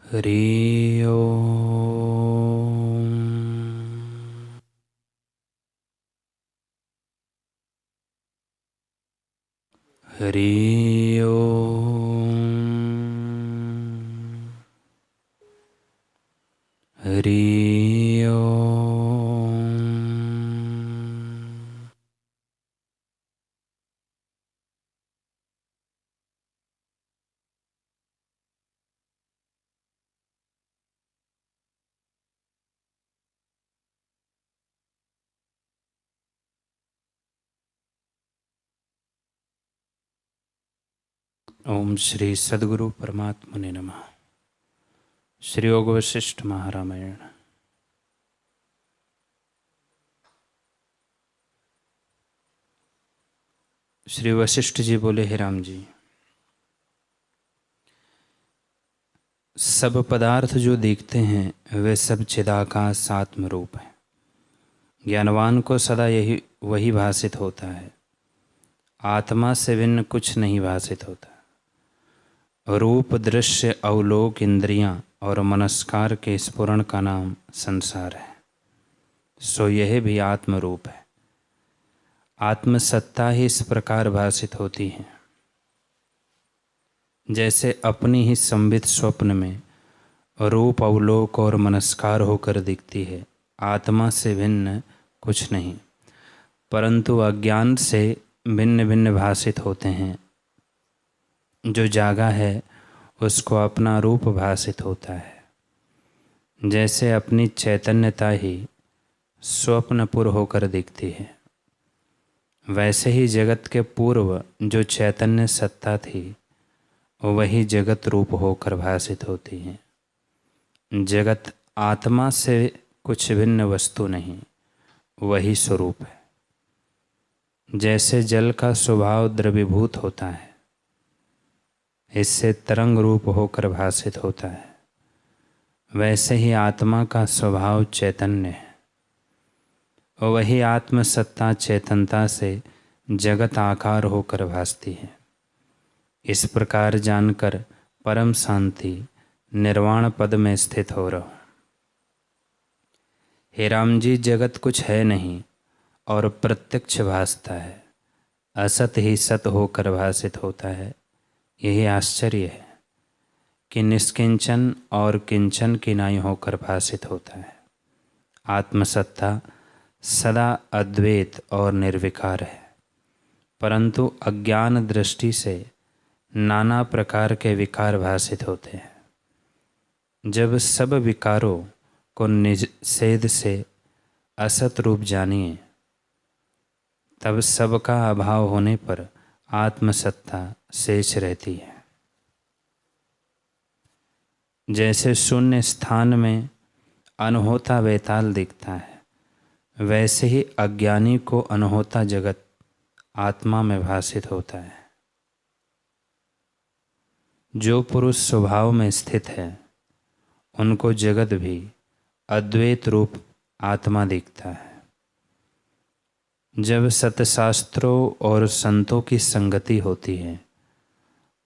हरि ओम। हरि ओम। हरि ओम। ओम श्री सद्गुरु परमात्मने नमः। श्री योग वशिष्ठ महारामायण। श्री वशिष्ठ जी बोले, हे राम जी, सब पदार्थ जो देखते हैं वे सब चिदाकाश आत्म रूप है। ज्ञानवान को सदा यही वही भासित होता है। आत्मा से भिन्न कुछ नहीं भासित होता। रूप, दृश्य, अवलोक, इंद्रियां और मनस्कार के स्फुरण का नाम संसार है। सो यह भी आत्म रूप है। आत्मसत्ता ही इस प्रकार भासित होती है, जैसे अपनी ही संबित स्वप्न में रूप, अवलोक और मनस्कार होकर दिखती है। आत्मा से भिन्न कुछ नहीं, परंतु अज्ञान से भिन्न भिन्न भासित होते हैं। जो जागा है उसको अपना रूप भासित होता है। जैसे अपनी चैतन्यता ही स्वप्नपुर होकर दिखती है, वैसे ही जगत के पूर्व जो चैतन्य सत्ता थी वही जगत रूप होकर भासित होती है। जगत आत्मा से कुछ भिन्न वस्तु नहीं, वही स्वरूप है। जैसे जल का स्वभाव द्रवीभूत होता है, इससे तरंग रूप होकर भासित होता है, वैसे ही आत्मा का स्वभाव चैतन्य है। वही आत्मसत्ता चेतनता से जगत आकार होकर भासती है। इस प्रकार जानकर परम शांति निर्वाण पद में स्थित हो रहो। हे राम जी, जगत कुछ है नहीं और प्रत्यक्ष भासता है। असत ही सत होकर भासित होता है। यही आश्चर्य है कि निष्किंचन और किंचन किनाई होकर भासित होता है। आत्मसत्ता सदा अद्वैत और निर्विकार है, परंतु अज्ञान दृष्टि से नाना प्रकार के विकार भासित होते हैं। जब सब विकारों को निषेध से असत रूप जानिए, तब सबका अभाव होने पर आत्मसत्ता शेष रहती है। जैसे शून्य स्थान में अनहोता वेताल दिखता है, वैसे ही अज्ञानी को अनहोता जगत आत्मा में भासित होता है। जो पुरुष स्वभाव में स्थित है उनको जगत भी अद्वैत रूप आत्मा दिखता है। जब सतशास्त्रों और संतों की संगति होती है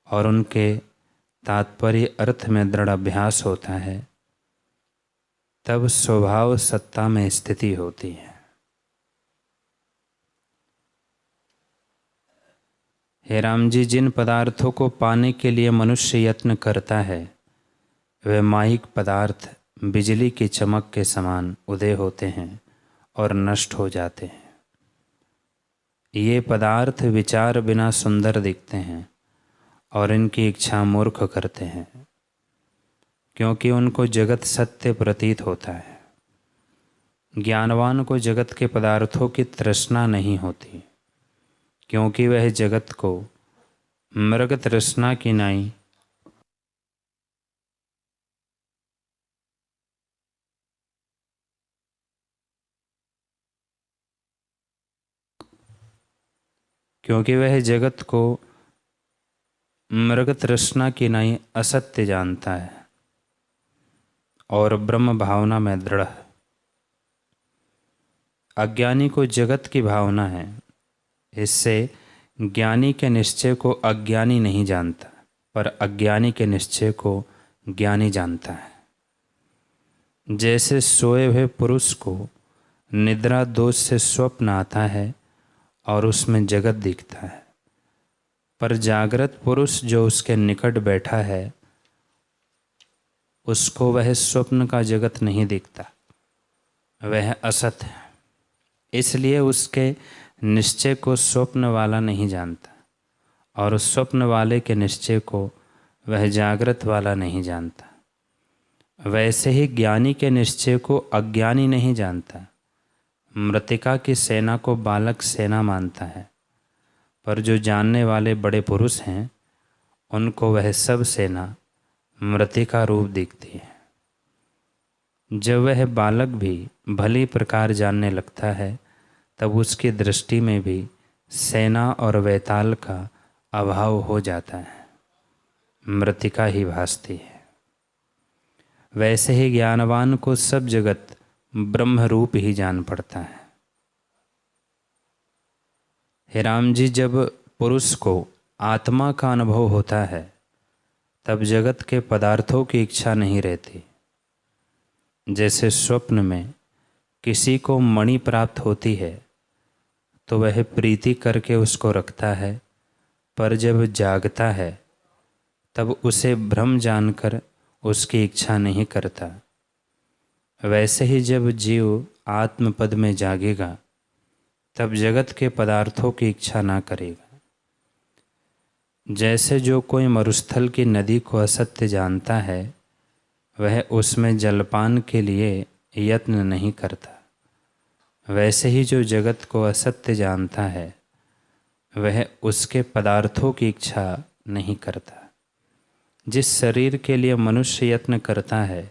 और उनके तात्पर्य अर्थ में दृढ़ अभ्यास होता है, तब स्वभाव सत्ता में स्थिति होती है। हे राम जी, जिन पदार्थों को पाने के लिए मनुष्य यत्न करता है वे माहिक पदार्थ बिजली की चमक के समान उदय होते हैं और नष्ट हो जाते हैं। ये पदार्थ विचार बिना सुंदर दिखते हैं और इनकी इच्छा मूर्ख करते हैं, क्योंकि उनको जगत सत्य प्रतीत होता है। ज्ञानवान को जगत के पदार्थों की तृष्णा नहीं होती, क्योंकि वह जगत को मृग तृष्णा की नाई मृग तृष्णा की नाई असत्य जानता है और ब्रह्म भावना में दृढ़ है। अज्ञानी को जगत की भावना है, इससे ज्ञानी के निश्चय को अज्ञानी नहीं जानता, पर अज्ञानी के निश्चय को ज्ञानी जानता है। जैसे सोए हुए पुरुष को निद्रा दोष से स्वप्न आता है और उसमें जगत दिखता है, पर जागृत पुरुष जो उसके निकट बैठा है उसको वह स्वप्न का जगत नहीं दिखता, वह असत है। इसलिए उसके निश्चय को स्वप्न वाला नहीं जानता और उस स्वप्न वाले के निश्चय को वह जागृत वाला नहीं जानता। वैसे ही ज्ञानी के निश्चय को अज्ञानी नहीं जानता। मृतिका की सेना को बालक सेना मानता है, पर जो जानने वाले बड़े पुरुष हैं उनको वह सब सेना मृतिका रूप दिखती है। जब वह बालक भी भली प्रकार जानने लगता है तब उसकी दृष्टि में भी सेना और वैताल का अभाव हो जाता है, मृतिका ही भासती है। वैसे ही ज्ञानवान को सब जगत ब्रह्म रूप ही जान पड़ता है। हे राम जी, जब पुरुष को आत्मा का अनुभव होता है तब जगत के पदार्थों की इच्छा नहीं रहती। जैसे स्वप्न में किसी को मणि प्राप्त होती है तो वह प्रीति करके उसको रखता है, पर जब जागता है तब उसे भ्रम जानकर उसकी इच्छा नहीं करता। वैसे ही जब जीव आत्मपद में जागेगा तब जगत के पदार्थों की इच्छा ना करेगा। जैसे जो कोई मरुस्थल की नदी को असत्य जानता है वह उसमें जलपान के लिए यत्न नहीं करता, वैसे ही जो जगत को असत्य जानता है वह उसके पदार्थों की इच्छा नहीं करता। जिस शरीर के लिए मनुष्य यत्न करता है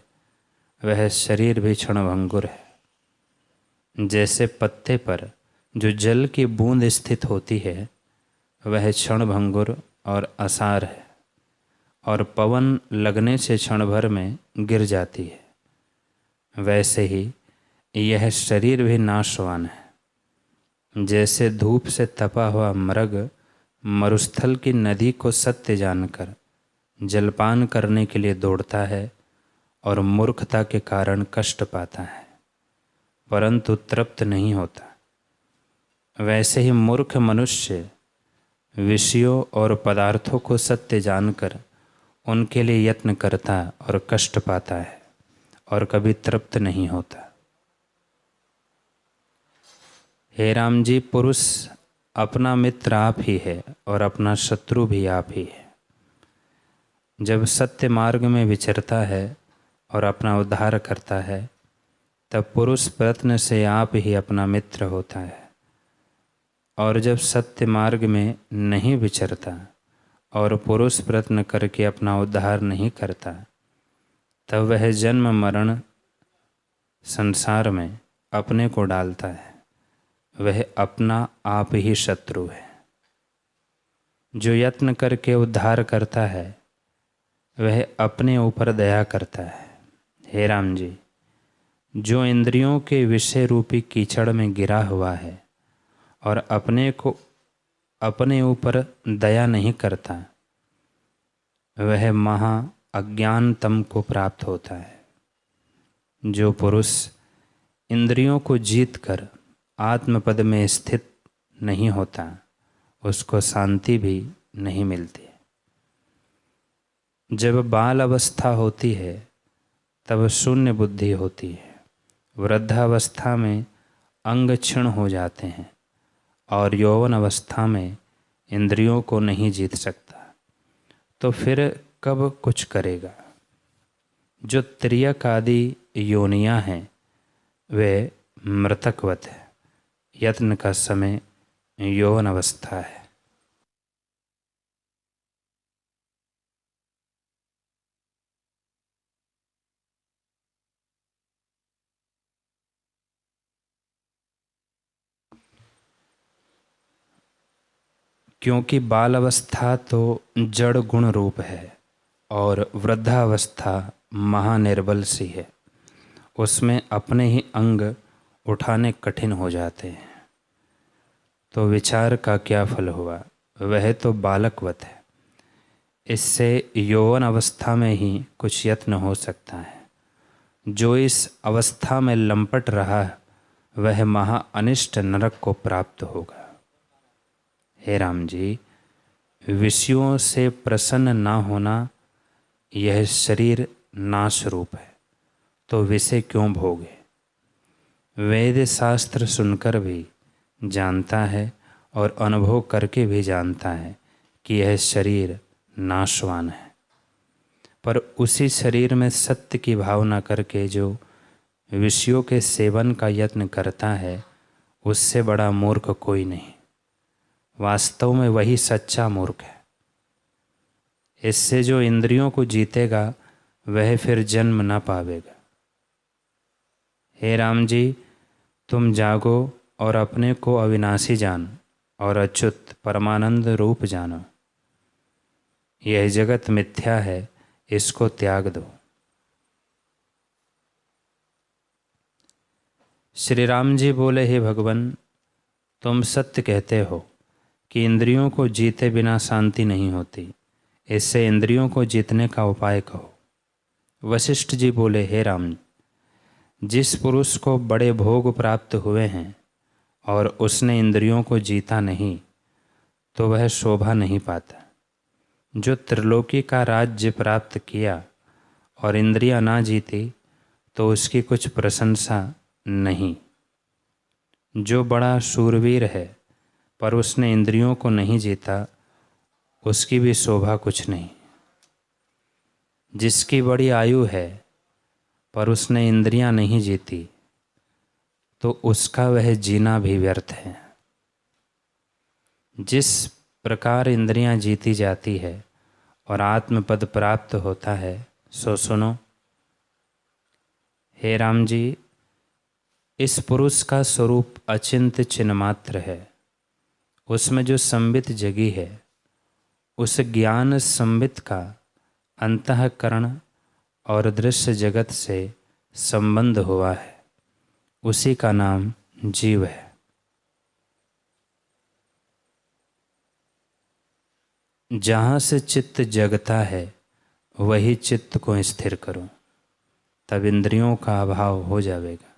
वह शरीर भी क्षणभंगुर है। जैसे पत्ते पर जो जल की बूंद स्थित होती है वह क्षणभंगुर और असार है और पवन लगने से क्षण भर में गिर जाती है, वैसे ही यह शरीर भी नाशवान है। जैसे धूप से तपा हुआ मृग मरुस्थल की नदी को सत्य जानकर जलपान करने के लिए दौड़ता है और मूर्खता के कारण कष्ट पाता है, परंतु तृप्त नहीं होता, वैसे ही मूर्ख मनुष्य विषयों और पदार्थों को सत्य जानकर उनके लिए यत्न करता और कष्ट पाता है और कभी तृप्त नहीं होता। हे राम जी, पुरुष अपना मित्र आप ही है और अपना शत्रु भी आप ही है। जब सत्य मार्ग में विचरता है और अपना उद्धार करता है तब पुरुष प्रयत्न से आप ही अपना मित्र होता है, और जब सत्य मार्ग में नहीं विचरता और पुरुष प्रयत्न करके अपना उद्धार नहीं करता तब वह जन्म मरण संसार में अपने को डालता है, वह अपना आप ही शत्रु है। जो यत्न करके उद्धार करता है वह अपने ऊपर दया करता है। हे राम जी, जो इंद्रियों के विषय रूपी कीचड़ में गिरा हुआ है और अपने ऊपर दया नहीं करता वह महा अज्ञानतम को प्राप्त होता है। जो पुरुष इंद्रियों को जीतकर आत्मपद में स्थित नहीं होता उसको शांति भी नहीं मिलती। जब बाल अवस्था होती है तब शून्य बुद्धि होती है, वृद्धावस्था में अंग क्षीण हो जाते हैं और यौवन अवस्था में इंद्रियों को नहीं जीत सकता, तो फिर कब कुछ करेगा। जो त्रियक आदि योनियां हैं वे मृतकवत है, यत्न का समय यौवन अवस्था है। क्योंकि बाल अवस्था तो जड़ गुण रूप है और वृद्धावस्था महानिर्बल सी है, उसमें अपने ही अंग उठाने कठिन हो जाते हैं। तो विचार का क्या फल हुआ, वह तो बालकवत है। इससे यौवन अवस्था में ही कुछ यत्न हो सकता है। जो इस अवस्था में लंपट रहा वह महा अनिष्ट नरक को प्राप्त होगा। हे राम जी, विषयों से प्रसन्न ना होना, यह शरीर नाश रूप है, तो विषय क्यों भोगे। वेद शास्त्र सुनकर भी जानता है और अनुभव करके भी जानता है कि यह शरीर नाशवान है, पर उसी शरीर में सत्य की भावना करके जो विषयों के सेवन का यत्न करता है, उससे बड़ा मूर्ख कोई नहीं। वास्तव में वही सच्चा मूर्ख है। इससे जो इंद्रियों को जीतेगा वह फिर जन्म न पावेगा। हे राम जी, तुम जागो और अपने को अविनाशी जान और अच्युत परमानंद रूप जानो। यह जगत मिथ्या है, इसको त्याग दो। श्री राम जी बोले, हे भगवान, तुम सत्य कहते हो कि इंद्रियों को जीते बिना शांति नहीं होती। इससे इंद्रियों को जीतने का उपाय कहो। वशिष्ठ जी बोले, हे राम, जिस पुरुष को बड़े भोग प्राप्त हुए हैं और उसने इंद्रियों को जीता नहीं, तो वह शोभा नहीं पाता। जो त्रिलोकी का राज्य प्राप्त किया और इंद्रियां ना जीती, तो उसकी कुछ प्रशंसा नहीं। जो बड़ा शूरवीर है पर उसने इंद्रियों को नहीं जीता, उसकी भी शोभा कुछ नहीं। जिसकी बड़ी आयु है पर उसने इंद्रियां नहीं जीती, तो उसका वह जीना भी व्यर्थ है। जिस प्रकार इंद्रियां जीती जाती है और आत्मपद प्राप्त होता है, सो सुनो। हे राम जी, इस पुरुष का स्वरूप अचिंत्य चिन्मात्र है। उसमें जो संबित जगी है, उस ज्ञान संबित का अंतःकरण और दृश्य जगत से संबंध हुआ है, उसी का नाम जीव है। जहाँ से चित्त जगता है वही चित्त को स्थिर करो, तब इंद्रियों का अभाव हो जाएगा।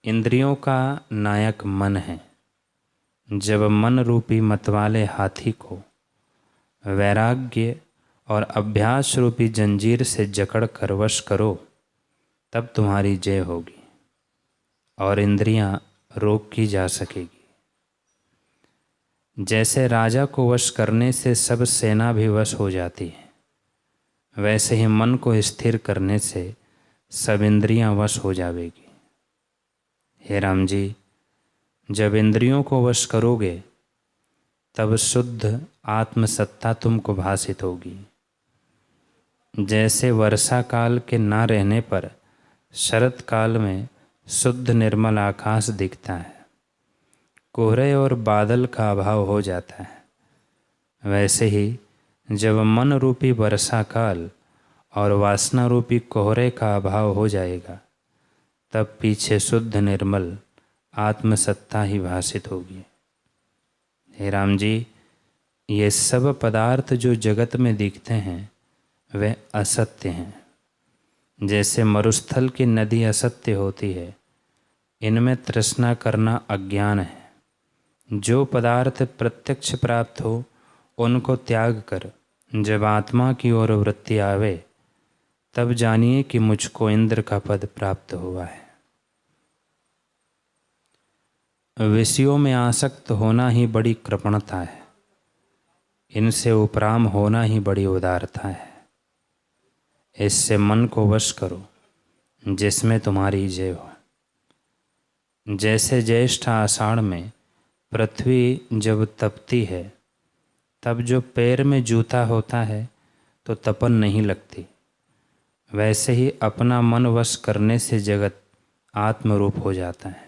इंद्रियों का नायक मन है। जब मन रूपी मतवाले हाथी को वैराग्य और अभ्यास रूपी जंजीर से जकड़ कर वश करो, तब तुम्हारी जय होगी और इंद्रियां रोक की जा सकेगी। जैसे राजा को वश करने से सब सेना भी वश हो जाती है, वैसे ही मन को स्थिर करने से सब इंद्रियां वश हो जाएगी। हे राम जी, जब इंद्रियों को वश करोगे तब शुद्ध आत्मसत्ता तुमको भासित होगी। जैसे वर्षा काल के ना रहने पर शरत काल में शुद्ध निर्मल आकाश दिखता है, कोहरे और बादल का अभाव हो जाता है, वैसे ही जब मन रूपी वर्षा काल और वासना रूपी कोहरे का अभाव हो जाएगा, तब पीछे शुद्ध निर्मल आत्मसत्ता ही भासित होगी। हे राम जी, ये सब पदार्थ जो जगत में दिखते हैं वे असत्य हैं। जैसे मरुस्थल की नदी असत्य होती है, इनमें तृष्णा करना अज्ञान है। जो पदार्थ प्रत्यक्ष प्राप्त हो उनको त्याग कर जब आत्मा की ओर वृत्ति आवे, तब जानिए कि मुझको इंद्र का पद प्राप्त हुआ है। विषयों में आसक्त होना ही बड़ी कृपणता है, इनसे उपराम होना ही बड़ी उदारता है। इससे मन को वश करो जिसमें तुम्हारी जय हो। जैसे ज्येष्ठ आषाढ़ में पृथ्वी जब तपती है, तब जो पैर में जूता होता है तो तपन नहीं लगती, वैसे ही अपना मन वश करने से जगत आत्मरूप हो जाता है।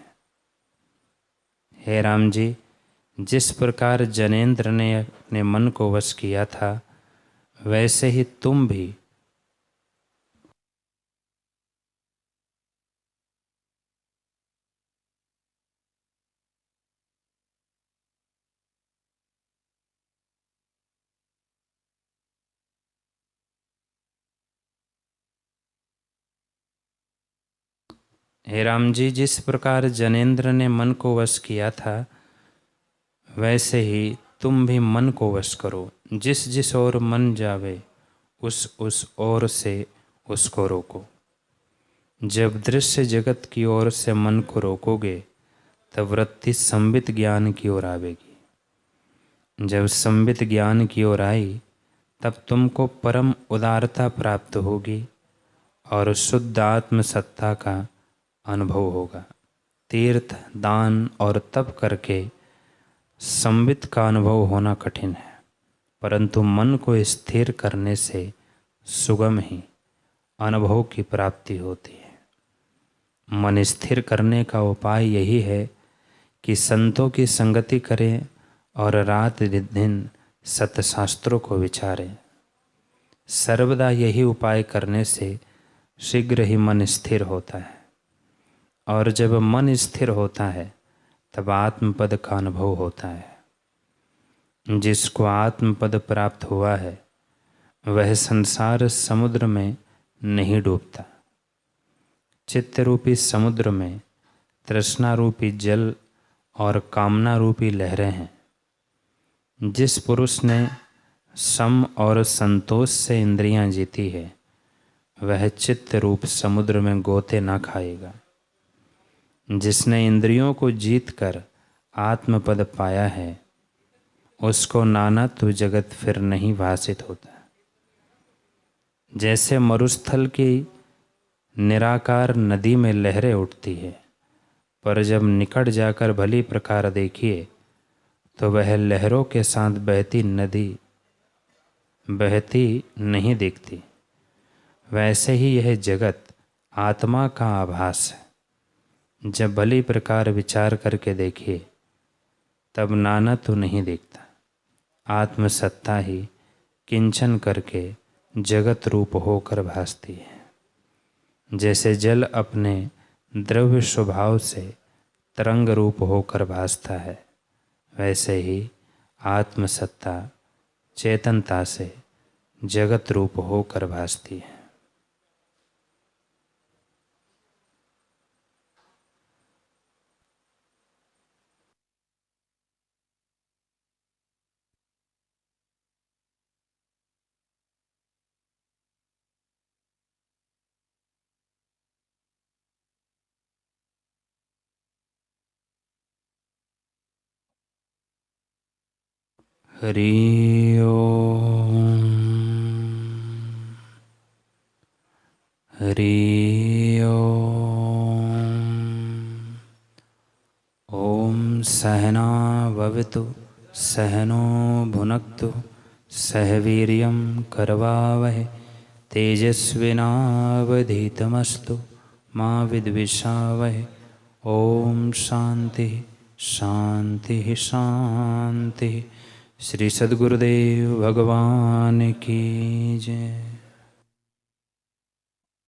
हे राम जी, जिस प्रकार जनेंद्र ने अपने मन को वश किया था, वैसे ही तुम भी हे राम जी, जिस प्रकार जनेंद्र ने मन को वश किया था, वैसे ही तुम भी मन को वश करो। जिस जिस ओर मन जावे, उस ओर से उसको रोको। जब दृश्य जगत की ओर से मन को रोकोगे, तब वृत्ति संबित ज्ञान की ओर आवेगी। जब संबित ज्ञान की ओर आई, तब तुमको परम उदारता प्राप्त होगी और शुद्ध आत्म सत्ता का अनुभव होगा। तीर्थ, दान और तप करके संबित का अनुभव होना कठिन है, परंतु मन को स्थिर करने से सुगम ही अनुभव की प्राप्ति होती है। मन स्थिर करने का उपाय यही है कि संतों की संगति करें और रात दिन सतशास्त्रों को विचारें। सर्वदा यही उपाय करने से शीघ्र ही मन स्थिर होता है, और जब मन स्थिर होता है तब आत्मपद का अनुभव होता है। जिसको आत्मपद प्राप्त हुआ है, वह संसार समुद्र में नहीं डूबता। चित्त रूपी समुद्र में तृष्णा रूपी जल और कामना रूपी लहरें हैं। जिस पुरुष ने सम और संतोष से इंद्रियां जीती है, वह चित्त रूप समुद्र में गोते ना खाएगा। जिसने इंद्रियों को जीतकर आत्मपद पाया है, उसको नानात्व जगत फिर नहीं भासित होता। जैसे मरुस्थल की निराकार नदी में लहरें उठती है, पर जब निकट जाकर भली प्रकार देखिए तो वह लहरों के साथ बहती नदी बहती नहीं दिखती। वैसे ही यह जगत आत्मा का आभास है। जब भली प्रकार विचार करके देखिए, तब नाना तो नहीं दिखता। आत्मसत्ता ही किंचन करके जगत रूप होकर भासती है। जैसे जल अपने द्रव्य स्वभाव से तरंग रूप होकर भासता है, वैसे ही आत्मसत्ता चेतनता से जगत रूप होकर भासती है। हरि ओम, हरि ओम। ओम सहना भवतु सहनो भुनक्तु सह वीर्यं करवावहै तेजस्विनावधीतमस्तु मा विद्विषावहै। ओम शांति शांति शांति। श्री सद्गुरुदेव भगवान की जय।